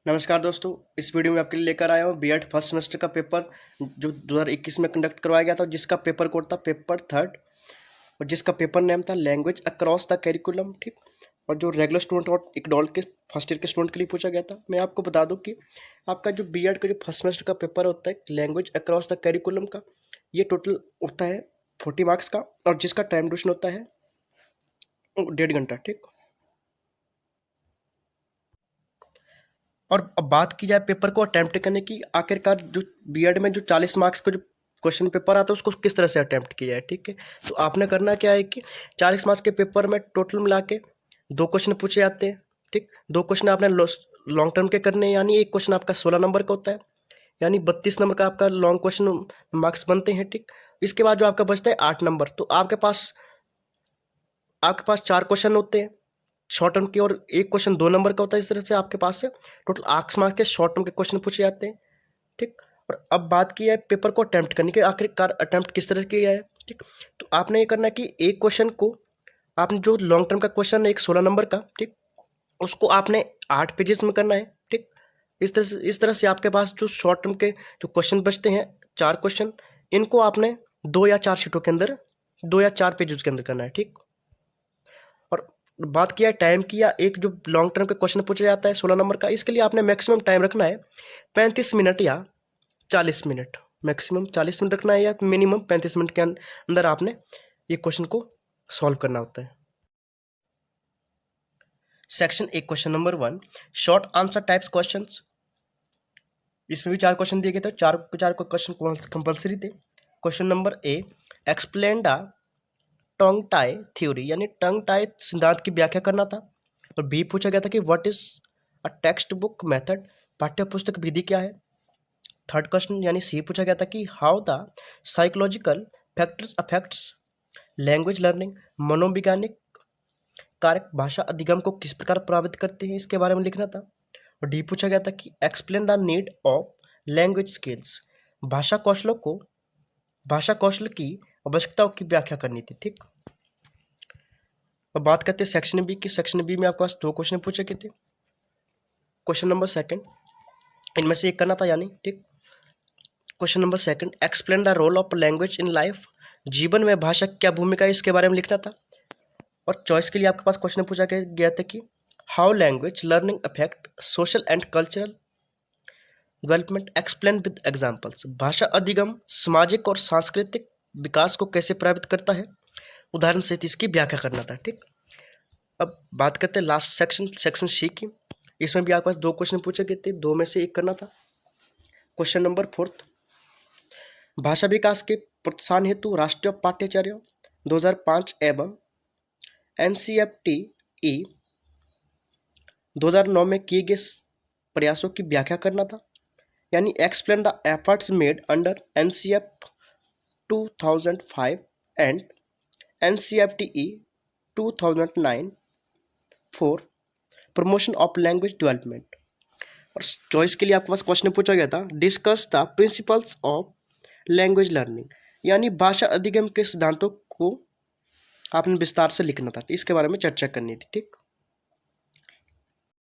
नमस्कार दोस्तों, इस वीडियो में आपके लिए लेकर आया हूँ बीएड फर्स्ट सेमेस्टर का पेपर जो 2021 में कंडक्ट करवाया गया था, जिसका पेपर कोड था पेपर थर्ड और जिसका पेपर नेम था लैंग्वेज अक्रॉस द करिकुलम। ठीक, और जो रेगुलर स्टूडेंट और इकडोल के फर्स्ट ईयर के स्टूडेंट के लिए पूछा गया था। मैं आपको बता दूं कि आपका जो बीएड का जो फर्स्ट सेमेस्टर का पेपर होता है लैंग्वेज अक्रॉस द करिकुलम का, ये टोटल होता है 40 मार्क्स का और जिसका टाइम ड्यूरेशन होता है 1.5 घंटा। ठीक, और अब बात की जाए पेपर को अटेम्प्ट करने की, आखिरकार जो बीएड में जो 40 मार्क्स का जो क्वेश्चन पेपर आता है उसको किस तरह से अटेम्प्ट किया जाए। ठीक है, तो आपने करना क्या है कि 40 मार्क्स के पेपर में टोटल मिला के 2 क्वेश्चन पूछे जाते हैं। ठीक, 2 क्वेश्चन आपने लॉन्ग टर्म के करने हैं, यानी एक क्वेश्चन आपका 16 नंबर का होता है, यानी 32 नंबर का आपका लॉन्ग क्वेश्चन मार्क्स बनते हैं। ठीक, इसके बाद जो आपका बचता है 8 नंबर, तो आपके पास 4 क्वेश्चन होते हैं शॉर्ट टर्म की और एक क्वेश्चन 2 नंबर का होता है। इस तरह से आपके पास से टोटल 8 मार्क्स के शॉर्ट टर्म के क्वेश्चन पूछे जाते हैं। ठीक, और अब बात की है पेपर को अटेम्प्ट करने की, आखिरकार अटेम्प्ट किस तरह किया है। ठीक, तो आपने ये करना है कि एक क्वेश्चन को आपने जो लॉन्ग टर्म का क्वेश्चन है एक 16 नंबर का, ठीक, उसको आपने 8 पेजेस में करना है। ठीक, इस तरह से आपके पास जो शॉर्ट टर्म के जो क्वेश्चन बचते हैं 4 क्वेश्चन, इनको आपने 2 या 4 शीटों के अंदर 2 या 4 पेजेस के अंदर करना है। ठीक, और बात किया टाइम की, या एक जो लॉन्ग टर्म का क्वेश्चन पूछा जाता है 16 नंबर का, इसके लिए आपने मैक्सिमम टाइम रखना है 35 मिनट या 40 मिनट। मैक्सिमम 40 मिनट रखना है या मिनिमम 35 मिनट के अंदर आपने ये क्वेश्चन को सॉल्व करना होता है। Section 1 question number 1 short answer types questions. इसमें भी 4 क्वेश्चन दिए गए थे, चार क्वेश्चन कंपल्सरी थे। Question number A explain the tongue tie theory, यानी टंग टाई सिद्धांत की व्याख्या करना था। और बी पूछा गया था कि what is a text book method, पाठ्य पुस्तक विधि क्या है। थर्ड क्वेश्चन यानी सी पूछा गया था कि how the psychological factors affects language learning, मनोवैज्ञानिक कारक भाषा अधिगम को किस प्रकार प्रभावित करते हैं, इसके बारे में लिखना था। और डी पूछा गया था कि explain the need of language skills, भाषा कौशल की आवश्यकताओं की व्याख्या करनी थी। ठीक, अब बात करते हैं सेक्शन बी की। सेक्शन बी में आपके पास 2 क्वेश्चन पूछे गए थे। क्वेश्चन नंबर सेकंड, इनमें से एक करना था, यानी ठीक। Question number second explain the role of language in life, जीवन में भाषा की क्या भूमिका है, इसके बारे में लिखना था। और चॉइस के लिए आपके पास क्वेश्चन पूछा गया था कि how language learning affect social and cultural development, explain with examples, भाषा अधिगम सामाजिक और सांस्कृतिक विकास को कैसे प्रभावित करता है, उदाहरण सहित इसकी व्याख्या करना था। ठीक, अब बात करते हैं लास्ट सेक्शन सी की। इसमें भी आपके पास 2 क्वेश्चन पूछे गए थे, 2 में से एक करना था। क्वेश्चन नंबर 4 भाषा विकास के प्रोत्साहन हेतु राष्ट्रीय पाठ्यचर्या 2005 एवं NCERT 2009 में किए गए प्रयासों की व्याख्या करना था, यानी explain the efforts made under NCERT 2005 and NCERT 2009 for promotion of language development. और चॉइस के लिए आपके पास क्वेश्चन पूछा गया था discuss the principles of language learning, यानी भाषा अधिगम के सिद्धांतों को आपने विस्तार से लिखना था, इसके बारे में चर्चा करनी थी। ठीक,